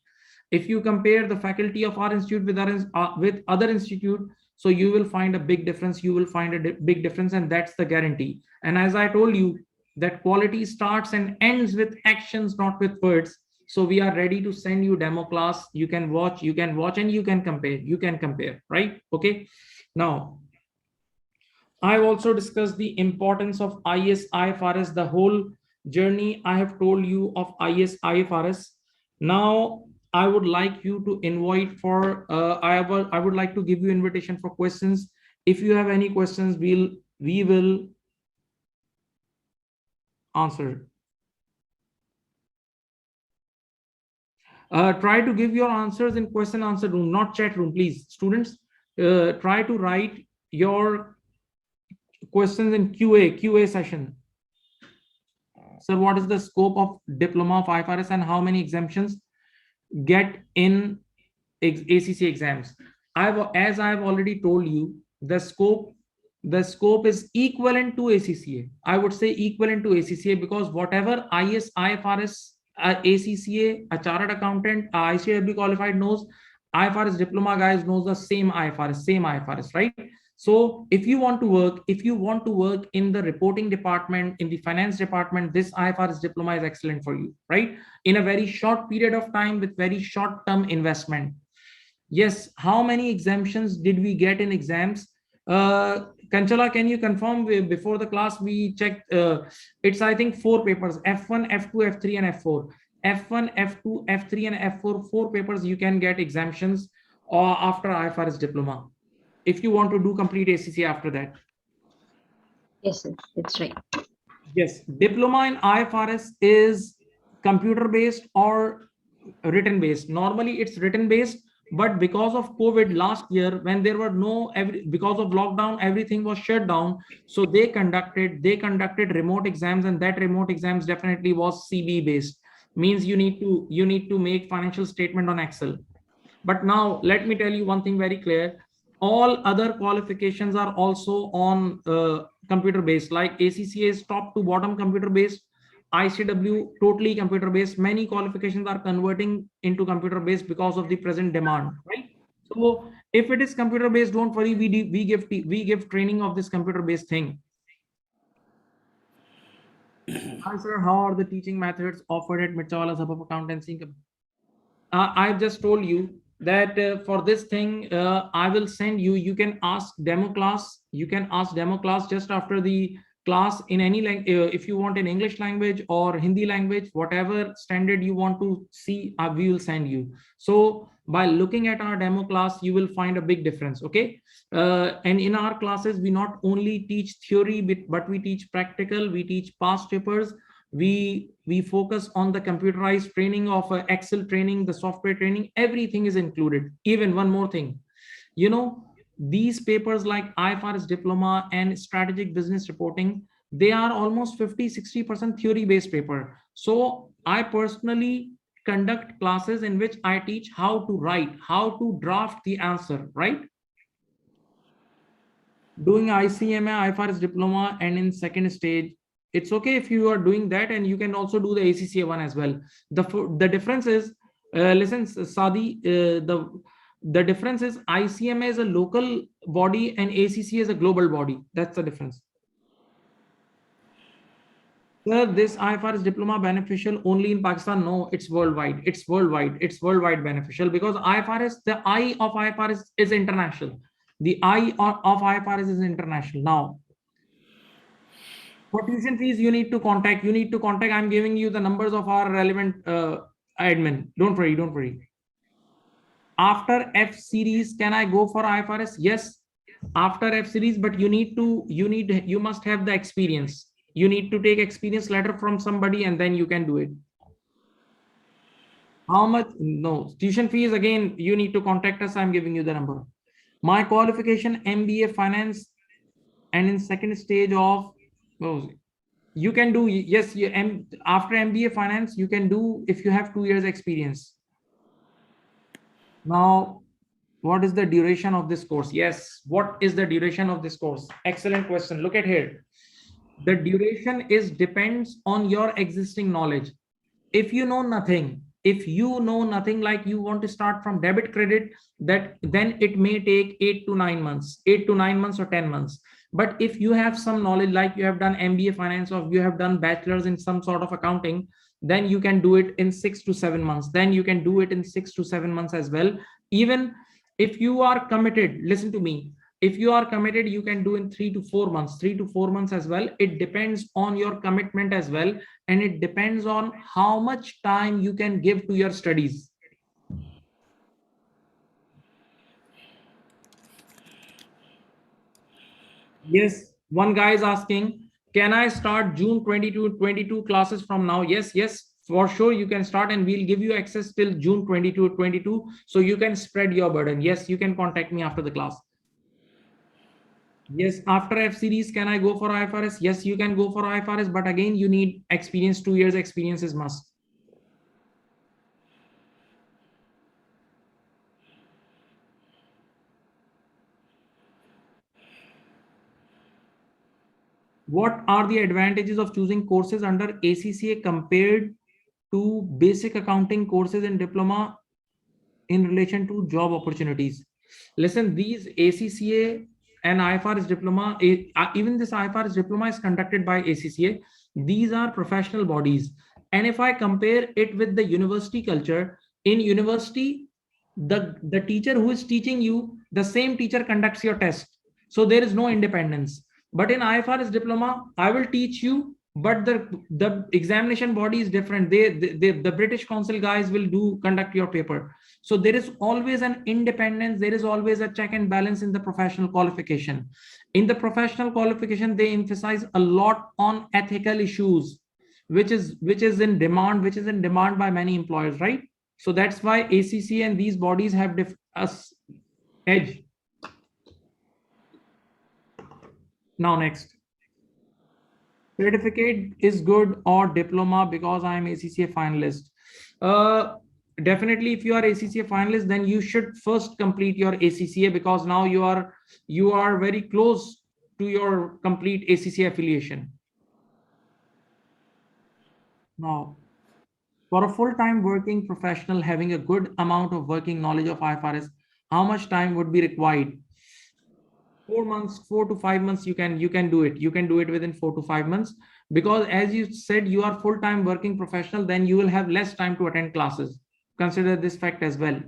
If you compare the faculty of our institute with other institute, so you will find a big difference, big difference, and that's the guarantee. And as I told you, that quality starts and ends with actions, not with words. So we are ready to send you demo class. You can watch and you can compare, right? Okay. Now, I've also discussed the importance of IS IFRS, the whole journey I have told you of IS IFRS. Now, I would like you to invite for, I would like to give you invitation for questions. If you have any questions, we will answer. Try to give your answers in question answer room, not chat room, please. Students, try to write your questions in QA session. Sir, what is the scope of diploma of IFRS and how many exemptions get in ACCA exams? As I've already told you, the scope is equivalent to ACCA. I would say equivalent to ACCA, because whatever IS IFRS, ACCA, a chartered accountant, ICAW qualified knows, IFRS diploma guys knows the same IFRS, right? So if you want to work in the reporting department, in the finance department, this IFRS diploma is excellent for you, right? In a very short period of time with very short term investment. Yes, how many exemptions did we get in exams? Kanchala, can you confirm? Before the class we checked, it's I think 4 papers, F1, F2, F3 and F4. F1, F2, F3 and F4, 4 papers you can get exemptions after IFRS diploma, if you want to do complete ACCA after that.
Yes, sir, that's right.
Yes, diploma in IFRS is computer based or written based. Normally it's written based, but because of COVID last year, when there were because of lockdown, everything was shut down. So they conducted remote exams, and that remote exams definitely was CB based. Means you need to make financial statement on Excel. But now let me tell you one thing very clear. All other qualifications are also on computer based, like ACCA is top to bottom computer based, ICW totally computer based. Many qualifications are converting into computer based because of the present demand, right? So if it is computer based, don't worry, we give training of this computer based thing. Hi sir, how are the teaching methods offered at Mitchawala Sabha of Accountancy? I've just told you that for this thing, I will send you, you can ask demo class just after the class in any language, if you want in English language or Hindi language, whatever standard you want to see, we will send you. So by looking at our demo class, you will find a big difference, okay? And in our classes, we not only teach theory, but we teach practical, we teach past papers, we focus on the computerized training of Excel training, the software training, everything is included. Even one more thing, you know, these papers like IFRS diploma and strategic business reporting, they are almost 50-60% theory based paper. So I personally conduct classes in which I teach how to write, how to draft the answer, right? Doing ICMA IFRS diploma and in second stage, it's okay if you are doing that, and you can also do the ACCA one as well. The difference is, listen Sadi, the difference is ICMA is a local body and ACCA is a global body. That's the difference. Sir, this IFRS diploma beneficial only in Pakistan? No, it's worldwide. It's worldwide beneficial, because IFRS, the I of IFRS is international. The I of IFRS is international. Now, for tuition fees, you need to contact. I'm giving you the numbers of our relevant admin. Don't worry. After F series, can I go for IFRS? Yes, after F series, but you must have the experience. You need to take experience letter from somebody, and then you can do it. How much? No, tuition fees, again, you need to contact us. I'm giving you the number. My qualification, MBA finance, and in second stage of, you can do, yes, after MBA finance, you can do if you have 2 years experience. Now, What is the duration of this course? Yes, what is the duration of this course? Excellent question. Look at here. The duration is depends on your existing knowledge. If you know nothing, like you want to start from debit credit, that then it may take 8 to 9 months or 10 months. But if you have some knowledge, like you have done MBA finance or you have done bachelor's in some sort of accounting, then you can do it in 6 to 7 months. Then you can do it in 6 to 7 months as well. Even if you are committed, listen to me, if you are committed, you can do in 3 to 4 months as well. It depends on your commitment as well, and it depends on how much time you can give to your studies. Yes, one guy is asking, can I start June 22 classes from now? Yes, for sure you can start, and we'll give you access till June 22, so you can spread your burden. Yes, you can contact me after the class. Yes, after F series, can I go for IFRS? Yes, you can go for IFRS, but again, you need experience. 2 years experience is must. What are the advantages of choosing courses under ACCA compared to basic accounting courses in diploma in relation to job opportunities? Listen, these ACCA and IFRS diploma, even this IFRS diploma is conducted by ACCA. These are professional bodies. And if I compare it with the university culture, in university, the teacher who is teaching you, the same teacher conducts your test. So there is no independence. But in IFRS diploma, I will teach you, but the examination body is different. The British Council guys will conduct your paper. So there is always an independence. There is always a check and balance in the professional qualification. In the professional qualification, they emphasize a lot on ethical issues, which is in demand by many employers, right? So that's why ACC and these bodies have edge. Now next, certificate is good or diploma because I am ACCA finalist. Definitely, if you are ACCA finalist, then you should first complete your ACCA, because now you are very close to your complete ACCA affiliation. Now, for a full-time working professional having a good amount of working knowledge of IFRS, how much time would be required? 4 months, 4 to 5 months, you can do it. You can do it within 4 to 5 months, because as you said, you are full-time working professional, then you will have less time to attend classes. Consider this fact as well.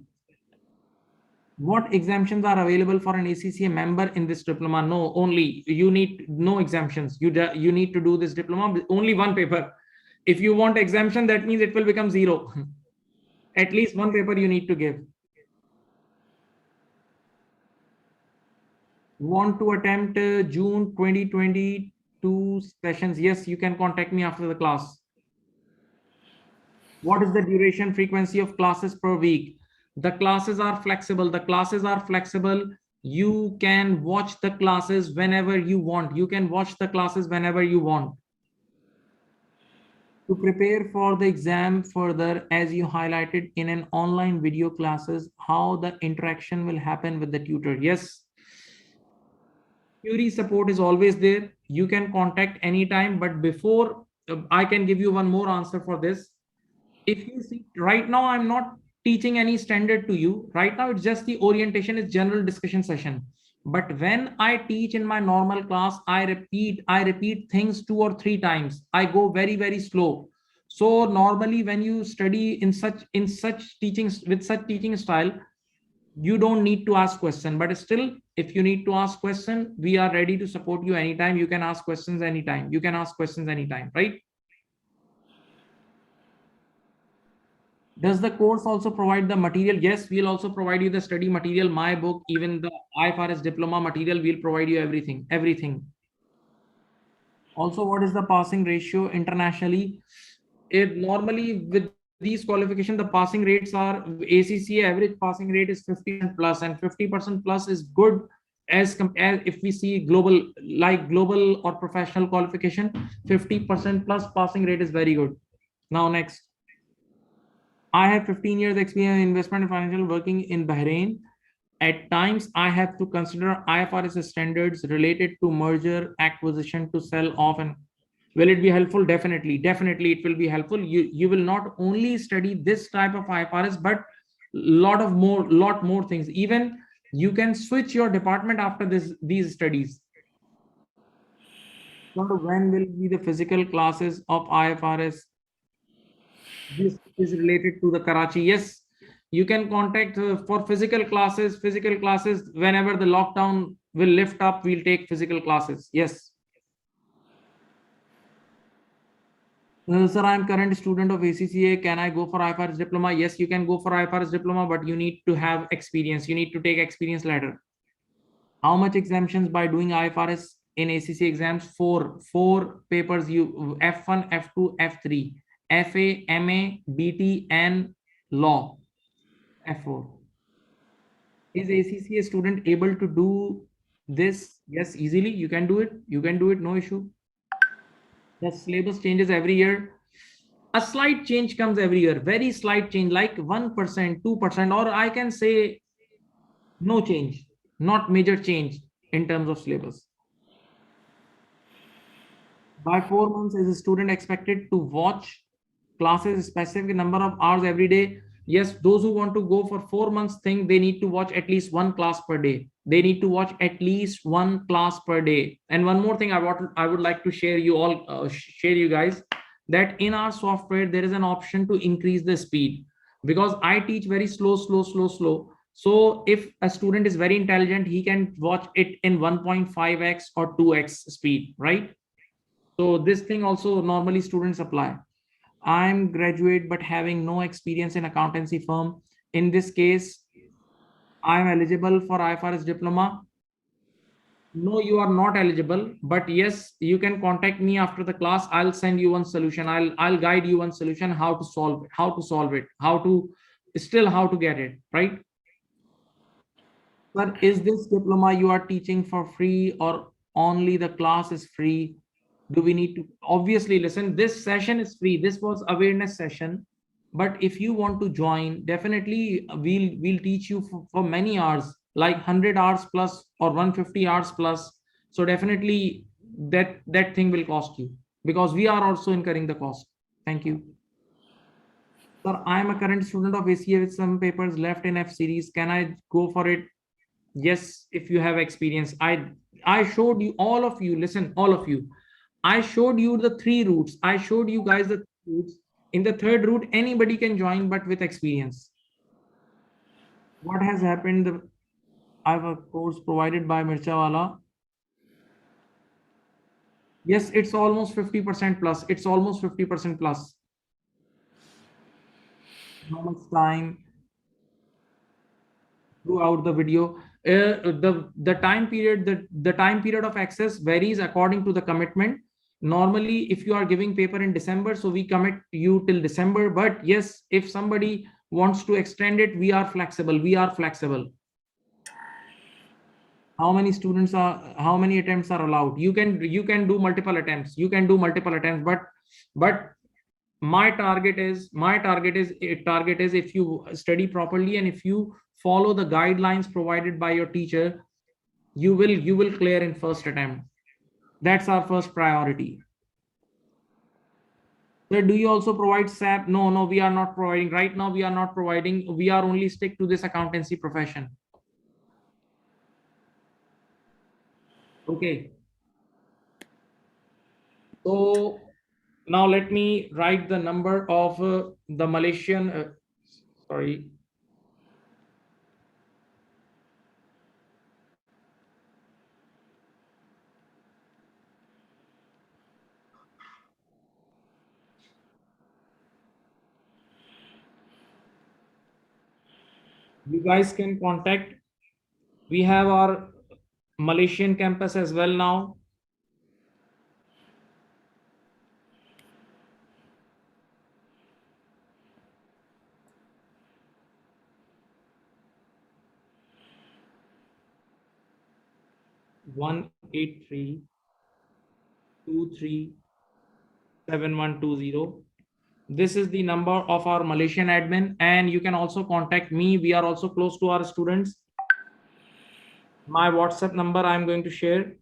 What exemptions are available for an ACCA member in this diploma? No, only you need no exemptions. You need to do this diploma only one paper. If you want exemption, that means it will become 0. At least one paper you need to give. Want to attempt June 2022 sessions? Yes, you can contact me after the class. What is the duration frequency of classes per week? The classes are flexible. You can watch the classes whenever you want. To prepare for the exam further, as you highlighted in an online video classes, how the interaction will happen with the tutor? Yes, theory support is always there. You can contact anytime, but before I can give you one more answer for this. If you see, right now I'm not teaching any standard to you. Right now it's just the orientation, is general discussion session. But when I teach in my normal class, I repeat things 2 or 3 times. I go very, very slow. So normally when you study in such teachings with such teaching style, you don't need to ask question. But still, if you need to ask question, we are ready to support you anytime. You can ask questions anytime. Right? Does the course also provide the material? Yes, we'll also provide you the study material, my book, even the IFRS diploma material. We'll provide you everything. Also, what is the passing ratio internationally? If normally with these qualifications, the passing rates are ACCA average passing rate is 50% plus, and 50% plus is good as if we see global or professional qualification. 50% plus passing rate is very good. Now next. I have 15 years experience in investment and financial working in Bahrain At times, I have to consider IFRS standards related to merger, acquisition, to sell off. And will it be helpful? Definitely, definitely, it will be helpful. You will not only study this type of IFRS, but lot more things. Even you can switch your department after these studies. So when will be the physical classes of IFRS? This is related to the Karachi. Yes, you can contact for physical classes. Physical classes, whenever the lockdown will lift up, we'll take physical classes. Yes. Sir, I'm current student of ACCA. Can I go for IFRS diploma? Yes, you can go for IFRS diploma, but you need to have experience. You need to take experience letter. How much exemptions by doing IFRS in ACCA exams? Four papers. You F1, F2, F3, FA, MA, BT, and law. F4. Is ACCA student able to do this? Yes, easily. You can do it. You can do it. No issue. The syllabus changes every year. A slight change comes every year. Very slight change, like 1%, 2%, or I can say no change, not major change in terms of syllabus. By 4 months, is a student expected to watch classes specific number of hours every day? Yes, those who want to go for 4 months think they need to watch at least one class per day. They need to watch at least one class per day. And one more thing I would like to share you guys, that in our software there is an option to increase the speed, because I teach very slow. So if a student is very intelligent, he can watch it in 1.5x or 2x speed, right? So this thing also normally students apply. I'm graduate but having no experience in accountancy firm. In this case, I'm eligible for IFRS diploma. No, you are not eligible, but yes, you can contact me after the class. I'll send you one solution. I'll guide you one solution, how to solve it, how to get it, right? But is this diploma you are teaching for free, or only the class is free? Do we need to? Obviously, listen, this session is free. This was awareness session. But if you want to join, definitely we'll teach you for many hours, like 100 hours plus or 150 hours plus. So definitely that thing will cost you, because we are also incurring the cost. Thank you. Sir, I am a current student of ACA with some papers left in F series. Can I go for it? Yes, if you have experience. I showed you, all of you, listen, all of you, I showed you the 3 routes. I showed you guys the 3 routes. In the 3rd route, anybody can join, but with experience. What has happened? I have a course provided by Mirchawala. Yes, it's almost 50% plus. It's almost 50% plus. How much time? Throughout the video, the time period, the time period of access varies according to the commitment. Normally, if you are giving paper in December, so we commit you till December. But yes, if somebody wants to extend it, we are flexible. How many attempts are allowed? You can do multiple attempts. But my target is if you study properly and if you follow the guidelines provided by your teacher, you will clear in first attempt. That's our first priority. So do you also provide SAP? No, we are not providing right now. We are only stick to this accountancy profession. Okay, so now let me write the number of the Malaysian sorry. You guys can contact. We have our Malaysian campus as well now. One 183237120. This is the number of our Malaysian admin, and you can also contact me. We are also close to our students. My WhatsApp number I'm going to share.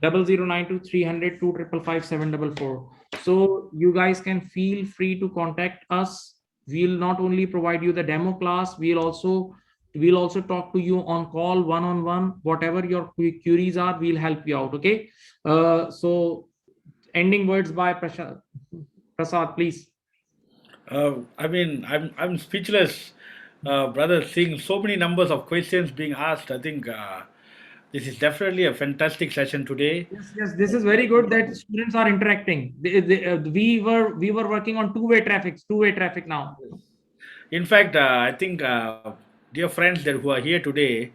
Double 092 300 255 744. So you guys can feel free to contact us. We'll not only provide you the demo class, we'll also talk to you on call, one on one. Whatever your queries are, we'll help you out. Okay. So ending words by Prasad, please.
I mean, I'm speechless, brother. Seeing so many numbers of questions being asked, I think this is definitely a fantastic session today.
Yes, yes, this is very good that students are interacting. We were working on two-way traffic now.
In fact, I think, dear friends that who are here today,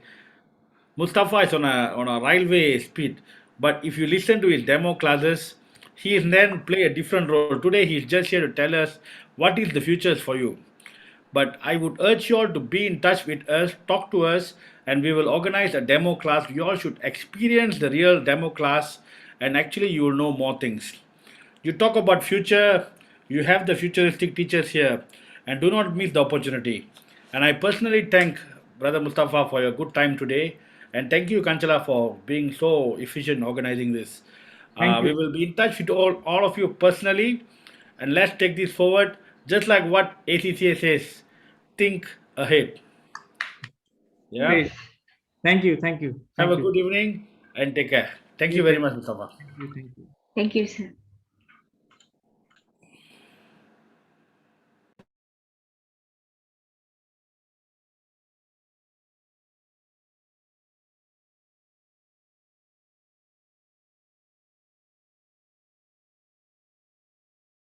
Mustafa is on a railway speed. But if you listen to his demo classes, he is then play a different role. Today, he's just here to tell us what is the futures for you. But I would urge you all to be in touch with us, talk to us, and we will organize a demo class. You all should experience the real demo class, and actually, you will know more things. You talk about future, you have the futuristic teachers here, and do not miss the opportunity. And I personally thank Brother Mustafa for your good time today, and thank you, Kanchala, for being so efficient in organizing this.
Thank
We
you.
will be in touch with all of you personally, and let's take this forward just like what ACCA says, think ahead. Yeah.
Great. Thank you. Thank you.
Have
Thank
a
you.
good evening and take care. Thank you
You
very
take
much,
care.
Mustafa.
Thank you. Thank you.
Thank you, sir.